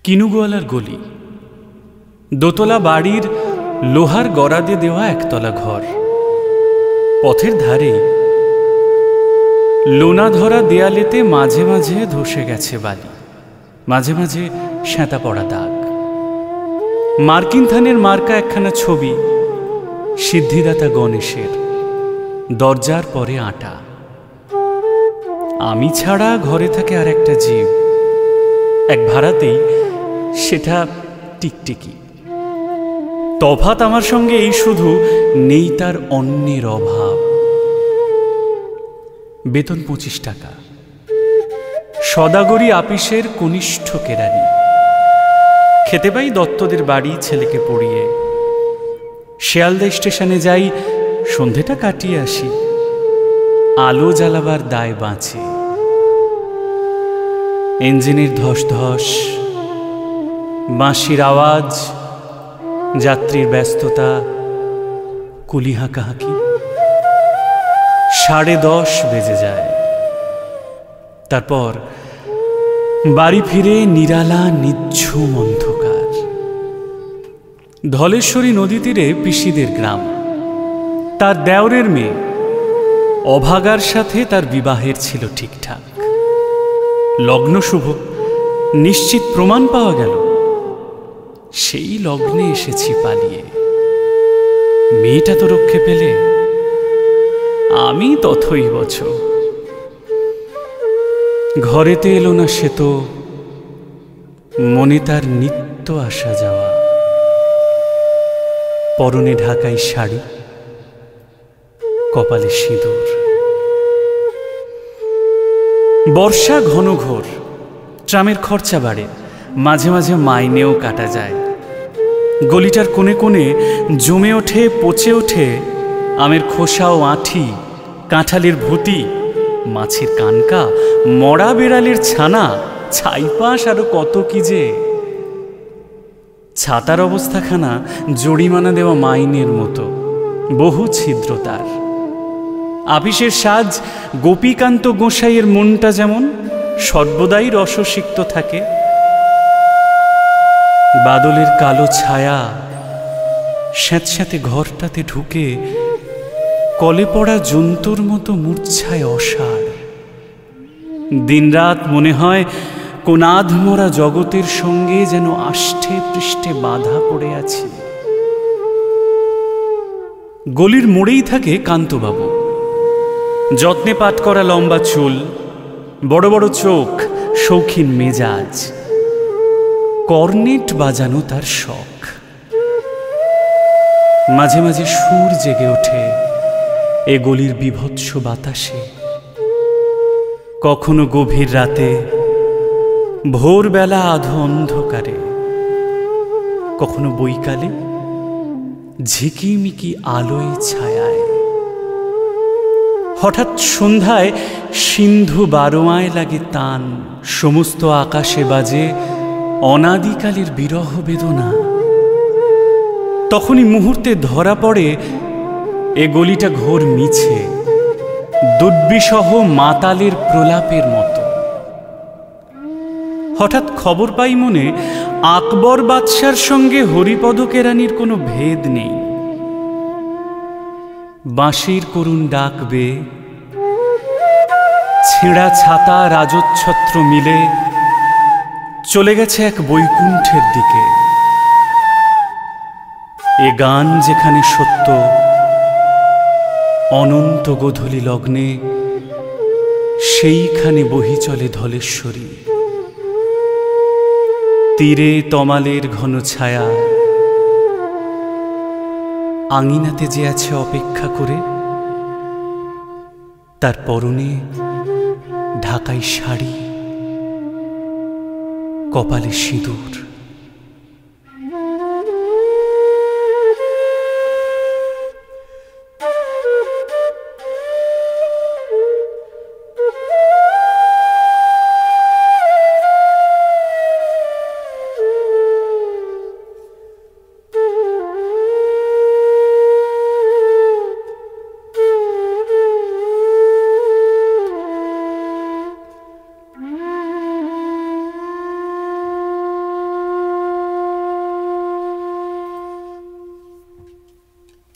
কিনুগোয়ালার গলি, দোতলা বাড়ির লোহার গড়াদে দেওয়া একতলা ঘর। পথের ধারে লোনা ধরা দেয়ালেতে মাঝে মাঝে ধসে গেছে বালি, মাঝে মাঝে শ্যাঁতা পড়া দাগ। মার্কিন থানের মার্কা একখানা ছবি, সিদ্ধিদাতা গণেশের, দরজার পরে আটা। আমি ছাড়া ঘরে থাকে আর একটা জীব, এক ভাড়াতেই, সেটা টিকটিকি। তফাৎ আমার সঙ্গে এই শুধু, নেই তার অন্যের অভাব। বেতন 25 টাকা, সদাগরি আপিসের কনিষ্ঠ কেরানি। খেতে পাই দত্তদের বাড়ি ছেলেকে পড়িয়ে। শিয়ালদা স্টেশনে যাই, সন্ধেটা কাটিয়ে আসি, আলো জ্বালাবার দায় বাঁচে। ইঞ্জিনের ধস ধস, বাঁশির আওয়াজ, যাত্রীর ব্যস্ততা, কুলি হাঁকাহাঁকি। 10:30 বেজে যায়। তারপর বাড়ি ফিরে নিরালা নিঝুম অন্ধকার। ধলেশ্বরী নদী তীরে পিসিদের গ্রাম। তার দেওরের মেয়ে অভাগার সাথে তার বিবাহের ছিল ঠিকঠাক। লগ্ন শুভ, নিশ্চিত প্রমাণ পাওয়া গেল। সেই লগ্নে এসেছি পালিয়ে। মেয়েটা তো রক্ষে পেলে, আমি তথই বছর। ঘরেতে এলো না সে তো, মনে তার নিত্য আসা যাওয়া। পরনে ঢাকাই শাড়ি, কপালে সিঁদুর। বর্ষা ঘন ঘোর, ট্রামের খরচা বাড়ে, মাঝে মাঝে মাইনেও কাটা যায়। গলিটার কোণে কোণে জমে ওঠে, পচে ওঠে আমের খোসা ও আঁঠি, কাঁঠালের ভুতি, মাছের কানকা, মরা বেড়ালের ছানা, ছাইপাশ আরো কত কি যে। ছাতার অবস্থাখানা জরিমানা দেওয়া মাইনের মতো, বহু ছিদ্র তার। আপিসের সাজ গোপীকান্ত গোসাইয়ের মনটা যেমন সর্বদাই রসসিক্ত থাকে। বাদলের কালো ছায়া স্যাঁতস্যাঁতে ঘরটাতে ঢুকে কলে পড়া জন্তুর মতো মূর্ছায় অসাড়। দিনরাত মনে হয় কোন আধমরা জগতের সঙ্গে যেন আষ্ঠে পৃষ্ঠে বাধা পড়ে আছি। গলির মোড়েই থাকে কান্তবাবু। যত্নে পাট করা লম্বা চুল, বড় বড় চোখ, শৌখিন মেজাজ। কর্নেট বাজানো তার শখ। মাঝে মাঝে সুর জেগে ওঠে এ গলির বিভৎস বাতাসে। কখনো গভীর রাতে, ভোরবেলা আধো অন্ধকারে, কখনো বৈকালে ঝিকিমিকি আলোয় ছায়ায়। হঠাৎ সন্ধ্যায় সিন্ধু বারোয়ায় লাগে তান, সমস্ত আকাশে বাজে অনাদিকালের বিরহ বেদনা। তখনই মুহূর্তে ধরা পড়ে এ গলিটা ঘোর মিছে, দুর্বিসহ মাতালের প্রলাপের মতো। হঠাৎ খবর পাই মনে, আকবর বাদশার সঙ্গে হরিপদ কেরানির কোনো ভেদ নেই। বাঁশির করুণ ডাকবে, ছেঁড়া ছাতা রাজচ্ছত্র মিলে চলে গেছে এক বৈকুণ্ঠের দিকে। এ গান যেখানে সত্য, অনন্ত গোধূলি লগ্নে সেইখানে বহি চলে ধলেশ্বরী। তীরে তমালের ঘন ছায়া, আঙিনাতে যে আছে অপেক্ষা করে, তার পরনে ঢাকাই শাড়ি, কপালে সিঁদুর।